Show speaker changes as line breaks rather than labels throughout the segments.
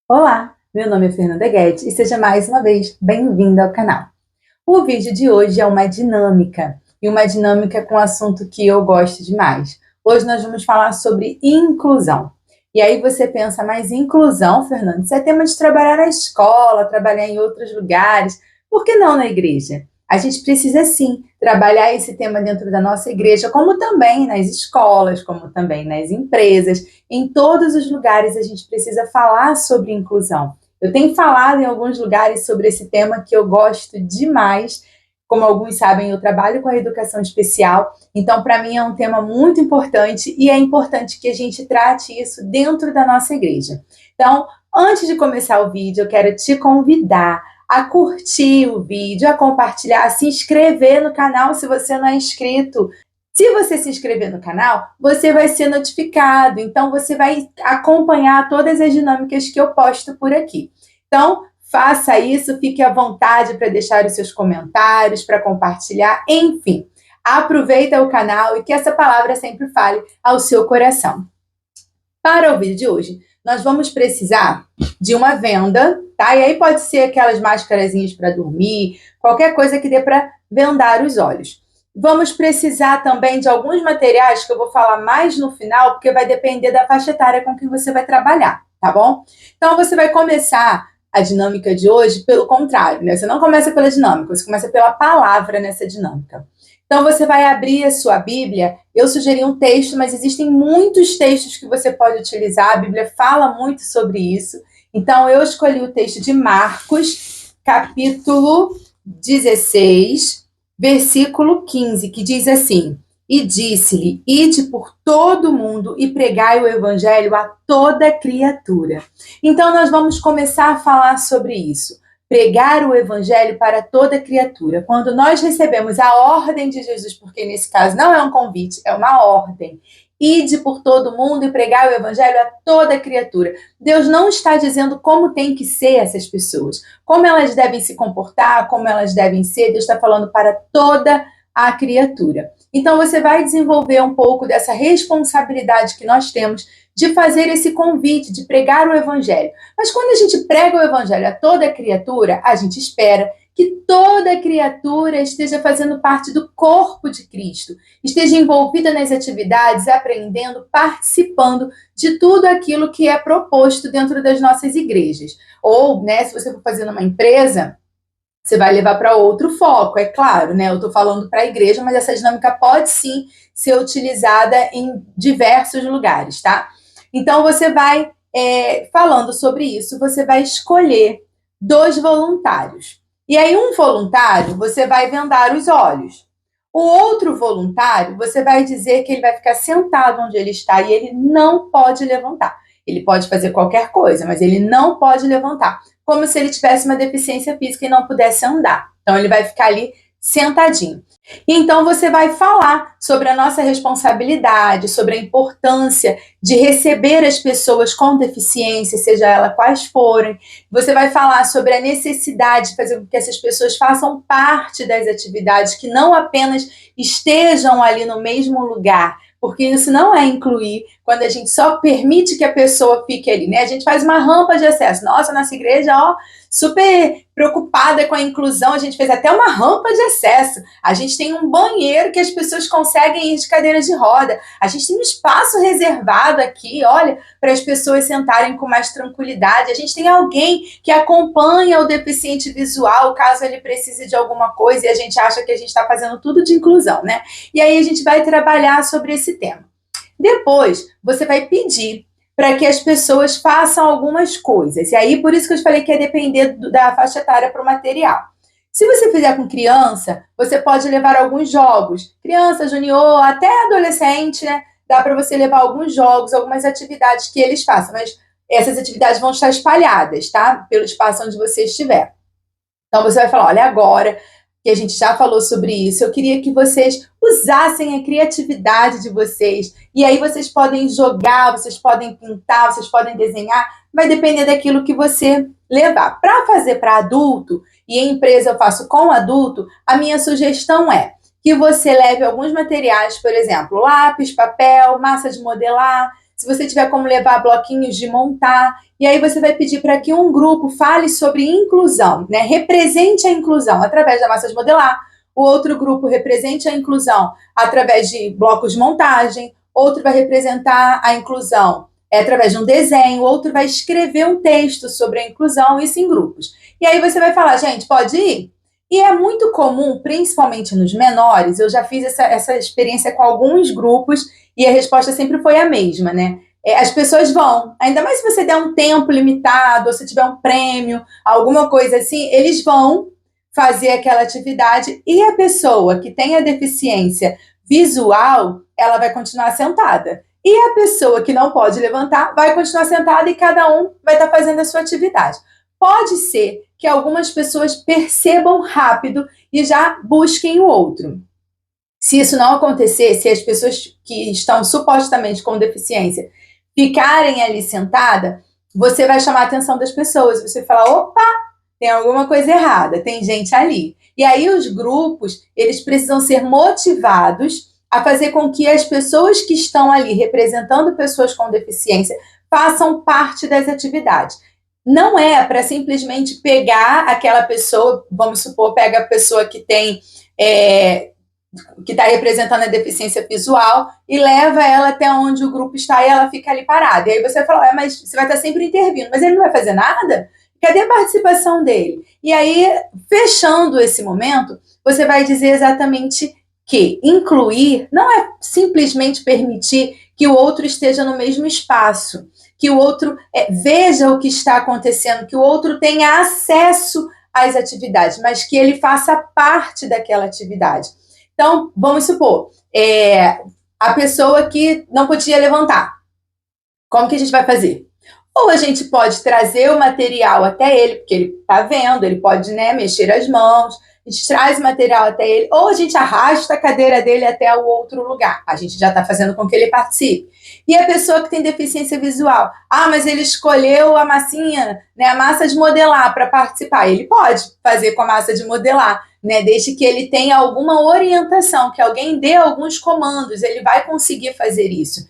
Olá, meu nome é Fernanda Guedes e seja mais uma vez bem-vinda ao canal. O vídeo de hoje é uma dinâmica, e uma dinâmica com um assunto que eu gosto demais. Hoje nós vamos falar sobre inclusão. E aí você pensa, mas inclusão, Fernanda, isso é tema de trabalhar na escola, trabalhar em outros lugares, por que não na igreja? A gente precisa sim trabalhar esse tema dentro da nossa igreja, como também nas escolas, como também nas empresas. Em todos os lugares a gente precisa falar sobre inclusão. Eu tenho falado em alguns lugares sobre esse tema que eu gosto demais. Como alguns sabem, eu trabalho com a educação especial, então para mim é um tema muito importante e é importante que a gente trate isso dentro da nossa igreja. Então, antes de começar o vídeo, eu quero te convidar a curtir o vídeo, a compartilhar, a se inscrever no canal se você não é inscrito. Se você se inscrever no canal, você vai ser notificado, então você vai acompanhar todas as dinâmicas que eu posto por aqui. Então, faça isso, fique à vontade para deixar os seus comentários, para compartilhar, enfim. Aproveita o canal e que essa palavra sempre fale ao seu coração. Para o vídeo de hoje, nós vamos precisar de uma venda, tá? E aí pode ser aquelas máscarazinhas para dormir, qualquer coisa que dê para vendar os olhos. Vamos precisar também de alguns materiais que eu vou falar mais no final, porque vai depender da faixa etária com que você vai trabalhar, tá bom? Então você vai começar a dinâmica de hoje pelo contrário, né? Você não começa pela dinâmica, você começa pela palavra nessa dinâmica. Então você vai abrir a sua Bíblia. Eu sugeri um texto, mas existem muitos textos que você pode utilizar. A Bíblia fala muito sobre isso. Então eu escolhi o texto de Marcos, capítulo 16, versículo 15, que diz assim: E disse-lhe: Ide por todo o mundo e pregai o evangelho a toda criatura. Então nós vamos começar a falar sobre isso. Pregar o evangelho para toda criatura. Quando nós recebemos a ordem de Jesus, porque nesse caso não é um convite, é uma ordem. Ide por todo mundo e pregar o evangelho a toda criatura. Deus não está dizendo como tem que ser essas pessoas, como elas devem se comportar, como elas devem ser. Deus está falando para toda a criatura. Então você vai desenvolver um pouco dessa responsabilidade que nós temos de fazer esse convite, de pregar o evangelho. Mas quando a gente prega o evangelho a toda criatura, a gente espera que toda criatura esteja fazendo parte do corpo de Cristo, esteja envolvida nas atividades, aprendendo, participando de tudo aquilo que é proposto dentro das nossas igrejas. Ou, né, se você for fazer numa empresa, você vai levar para outro foco, é claro, né? Eu estou falando para a igreja, mas essa dinâmica pode sim ser utilizada em diversos lugares, tá? Então você vai, falando sobre isso, você vai escolher 2 voluntários. E aí, um voluntário, você vai vendar os olhos. O outro voluntário, você vai dizer que ele vai ficar sentado onde ele está e ele não pode levantar. Ele pode fazer qualquer coisa, mas ele não pode levantar. Como se ele tivesse uma deficiência física e não pudesse andar. Então, ele vai ficar ali sentadinho. E então você vai falar sobre a nossa responsabilidade, sobre a importância de receber as pessoas com deficiência, seja ela quais forem. Você vai falar sobre a necessidade de fazer com que essas pessoas façam parte das atividades, que não apenas estejam ali no mesmo lugar, porque isso não é incluir quando a gente só permite que a pessoa fique ali, né? A gente faz uma rampa de acesso. Nossa, nossa igreja, ó, super preocupada com a inclusão, a gente fez até uma rampa de acesso. A gente tem um banheiro que as pessoas conseguem ir de cadeira de roda. A gente tem um espaço reservado aqui, olha, para as pessoas sentarem com mais tranquilidade. A gente tem alguém que acompanha o deficiente visual, caso ele precise de alguma coisa, e a gente acha que a gente está fazendo tudo de inclusão, né? E aí a gente vai trabalhar sobre esse tema. Depois, você vai pedir para que as pessoas façam algumas coisas. E aí, por isso que eu te falei que ia depender da faixa etária para o material. Se você fizer com criança, você pode levar alguns jogos. Criança, junior, até adolescente, né? Dá para você levar alguns jogos, algumas atividades que eles façam. Mas essas atividades vão estar espalhadas, tá? Pelo espaço onde você estiver. Então, você vai falar, olha, agora que a gente já falou sobre isso, eu queria que vocês usassem a criatividade de vocês. E aí vocês podem jogar, vocês podem pintar, vocês podem desenhar, vai depender daquilo que você levar. Para fazer para adulto, e em empresa eu faço com adulto, a minha sugestão é que você leve alguns materiais, por exemplo, lápis, papel, massa de modelar, se você tiver como levar bloquinhos de montar, e aí você vai pedir para que um grupo fale sobre inclusão, né? Represente a inclusão através da massa de modelar, o outro grupo represente a inclusão através de blocos de montagem, outro vai representar a inclusão através de um desenho, outro vai escrever um texto sobre a inclusão, isso em grupos. E aí você vai falar, gente, pode ir? E é muito comum, principalmente nos menores, eu já fiz essa experiência com alguns grupos e a resposta sempre foi a mesma, né? As pessoas vão, ainda mais se você der um tempo limitado, ou se tiver um prêmio, alguma coisa assim, eles vão fazer aquela atividade e a pessoa que tem a deficiência visual, ela vai continuar sentada. E a pessoa que não pode levantar vai continuar sentada e cada um vai estar fazendo a sua atividade. Pode ser que algumas pessoas percebam rápido e já busquem o outro. Se isso não acontecer, se as pessoas que estão supostamente com deficiência ficarem ali sentada, você vai chamar a atenção das pessoas. Você vai falar, opa, tem alguma coisa errada, tem gente ali. E aí os grupos, eles precisam ser motivados a fazer com que as pessoas que estão ali representando pessoas com deficiência façam parte das atividades. Não é para simplesmente pegar aquela pessoa, vamos supor, pega a pessoa que tem que está representando a deficiência visual e leva ela até onde o grupo está e ela fica ali parada. E aí você fala, mas você vai estar sempre intervindo, mas ele não vai fazer nada? Cadê a participação dele? E aí, fechando esse momento, você vai dizer exatamente que incluir não é simplesmente permitir que o outro esteja no mesmo espaço, que o outro veja o que está acontecendo, que o outro tenha acesso às atividades, mas que ele faça parte daquela atividade. Então, vamos supor, a pessoa que não podia levantar, como que a gente vai fazer? Ou a gente pode trazer o material até ele, porque ele está vendo, ele pode, né, mexer as mãos, a gente traz o material até ele, ou a gente arrasta a cadeira dele até o outro lugar. A gente já está fazendo com que ele participe. E a pessoa que tem deficiência visual, mas ele escolheu a massinha, né, a massa de modelar para participar. Ele pode fazer com a massa de modelar, né, desde que ele tenha alguma orientação, que alguém dê alguns comandos, ele vai conseguir fazer isso.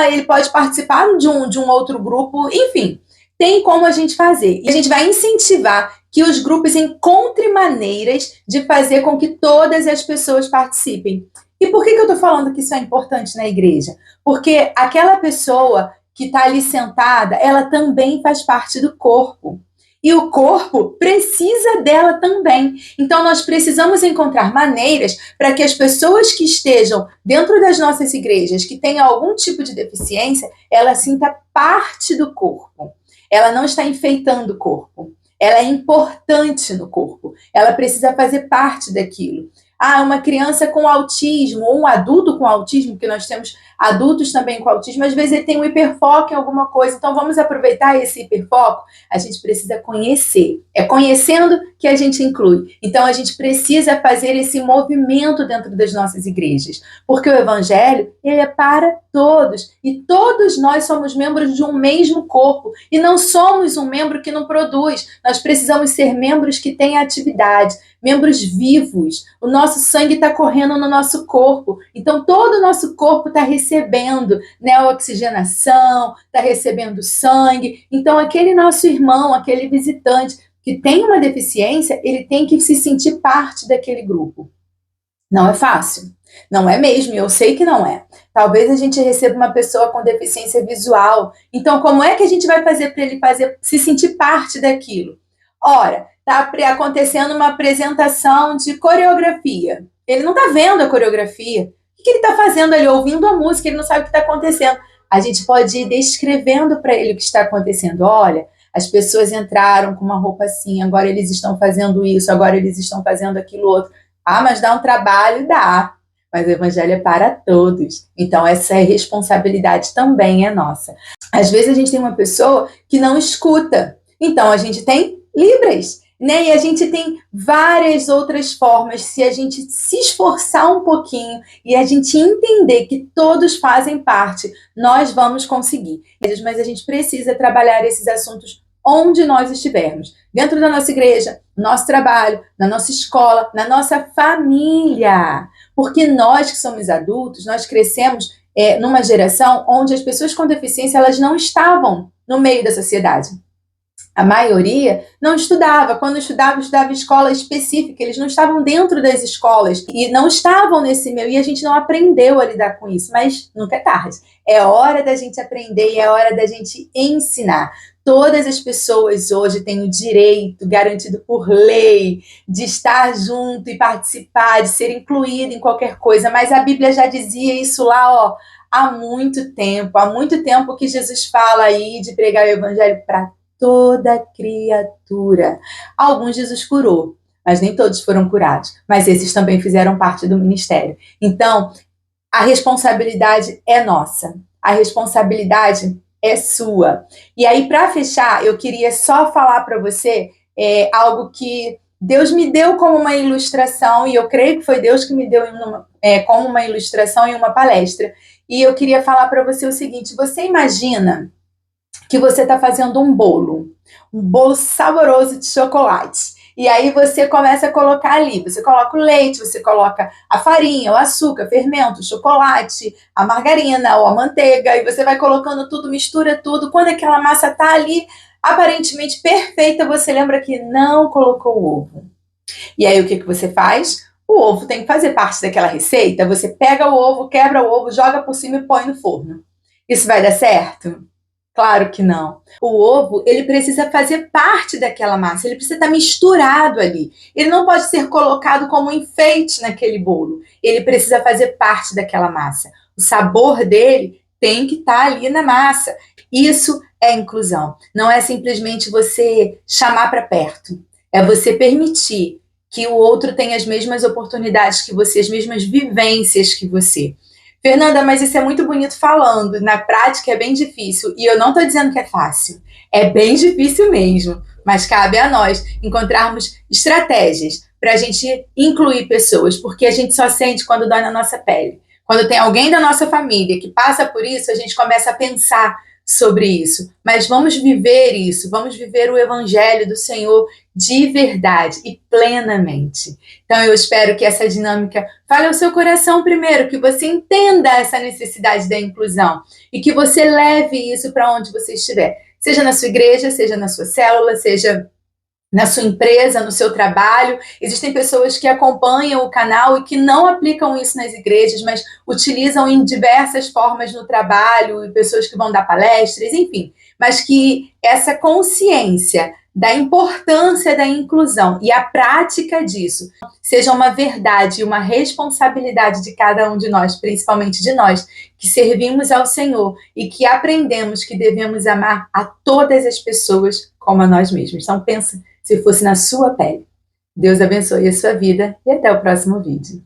Ele pode participar de um outro grupo, enfim, tem como a gente fazer. E a gente vai incentivar que os grupos encontrem maneiras de fazer com que todas as pessoas participem. E por que eu estou falando que isso é importante na igreja? Porque aquela pessoa que está ali sentada, ela também faz parte do corpo. E o corpo precisa dela também. Então, nós precisamos encontrar maneiras para que as pessoas que estejam dentro das nossas igrejas, que tenham algum tipo de deficiência, ela sinta parte do corpo. Ela não está enfeitando o corpo. Ela é importante no corpo. Ela precisa fazer parte daquilo. Uma criança com autismo, ou um adulto com autismo, porque nós temos adultos também com autismo, às vezes ele tem um hiperfoco em alguma coisa, então vamos aproveitar esse hiperfoco? A gente precisa conhecer. É conhecendo que a gente inclui. Então a gente precisa fazer esse movimento dentro das nossas igrejas, porque o evangelho, ele é para todos, e todos nós somos membros de um mesmo corpo, e não somos um membro que não produz, nós precisamos ser membros que têm atividade, membros vivos, o nosso sangue está correndo no nosso corpo, então todo o nosso corpo está recebendo, né, oxigenação, está recebendo sangue, então aquele nosso irmão, aquele visitante que tem uma deficiência, ele tem que se sentir parte daquele grupo. Não é fácil, não é mesmo, eu sei que não é. Talvez a gente receba uma pessoa com deficiência visual, então como é que a gente vai fazer para ele se sentir parte daquilo? Ora, está acontecendo uma apresentação de coreografia. Ele não está vendo a coreografia. O que ele está fazendo ali? Ouvindo a música, ele não sabe o que está acontecendo. A gente pode ir descrevendo para ele o que está acontecendo. Olha, as pessoas entraram com uma roupa assim, agora eles estão fazendo isso, agora eles estão fazendo aquilo outro. Mas dá um trabalho? Dá. Mas o evangelho é para todos. Então, essa responsabilidade também é nossa. Às vezes a gente tem uma pessoa que não escuta. Então, a gente tem Libras, né? E a gente tem várias outras formas, se a gente se esforçar um pouquinho e a gente entender que todos fazem parte, nós vamos conseguir. Mas a gente precisa trabalhar esses assuntos onde nós estivermos. Dentro da nossa igreja, no nosso trabalho, na nossa escola, na nossa família. Porque nós que somos adultos, nós crescemos numa geração onde as pessoas com deficiência elas não estavam no meio da sociedade. A maioria não estudava. Quando estudava em escola específica. Eles não estavam dentro das escolas e não estavam nesse meio. E a gente não aprendeu a lidar com isso. Mas nunca é tarde. É hora da gente aprender e é hora da gente ensinar. Todas as pessoas hoje têm o direito, garantido por lei, de estar junto e participar, de ser incluído em qualquer coisa. Mas a Bíblia já dizia isso lá, ó, há muito tempo que Jesus fala aí de pregar o evangelho para toda criatura. Alguns Jesus curou, mas nem todos foram curados. Mas esses também fizeram parte do ministério. Então, a responsabilidade é nossa. A responsabilidade é sua. E aí, para fechar, eu queria só falar para você algo que Deus me deu como uma ilustração, e eu creio que foi Deus que me deu como uma ilustração em uma palestra. E eu queria falar para você o seguinte: você imagina que você está fazendo um bolo saboroso de chocolate. E aí você começa a colocar ali, você coloca o leite, você coloca a farinha, o açúcar, fermento, o chocolate, a margarina ou a manteiga, e você vai colocando tudo, mistura tudo. Quando aquela massa está ali, aparentemente perfeita, você lembra que não colocou o ovo. E aí o que você faz? O ovo tem que fazer parte daquela receita. Você pega o ovo, quebra o ovo, joga por cima e põe no forno. Isso vai dar certo? Claro que não. O ovo, ele precisa fazer parte daquela massa, ele precisa estar misturado ali. Ele não pode ser colocado como enfeite naquele bolo. Ele precisa fazer parte daquela massa. O sabor dele tem que estar ali na massa. Isso é inclusão. Não é simplesmente você chamar para perto. É você permitir que o outro tenha as mesmas oportunidades que você, as mesmas vivências que você. Fernanda, mas isso é muito bonito falando, na prática é bem difícil, e eu não estou dizendo que é fácil, é bem difícil mesmo, mas cabe a nós encontrarmos estratégias para a gente incluir pessoas, porque a gente só sente quando dói na nossa pele. Quando tem alguém da nossa família que passa por isso, a gente começa a pensar sobre isso, mas vamos viver isso, vamos viver o evangelho do Senhor de verdade e plenamente. Então eu espero que essa dinâmica fale ao seu coração primeiro, que você entenda essa necessidade da inclusão e que você leve isso para onde você estiver, seja na sua igreja, seja na sua célula, seja na sua empresa, no seu trabalho. Existem pessoas que acompanham o canal e que não aplicam isso nas igrejas, mas utilizam em diversas formas no trabalho, e pessoas que vão dar palestras, enfim. Mas que essa consciência da importância da inclusão e a prática disso seja uma verdade e uma responsabilidade de cada um de nós, principalmente de nós, que servimos ao Senhor e que aprendemos que devemos amar a todas as pessoas como a nós mesmos. Então pensa se fosse na sua pele. Deus abençoe a sua vida e até o próximo vídeo.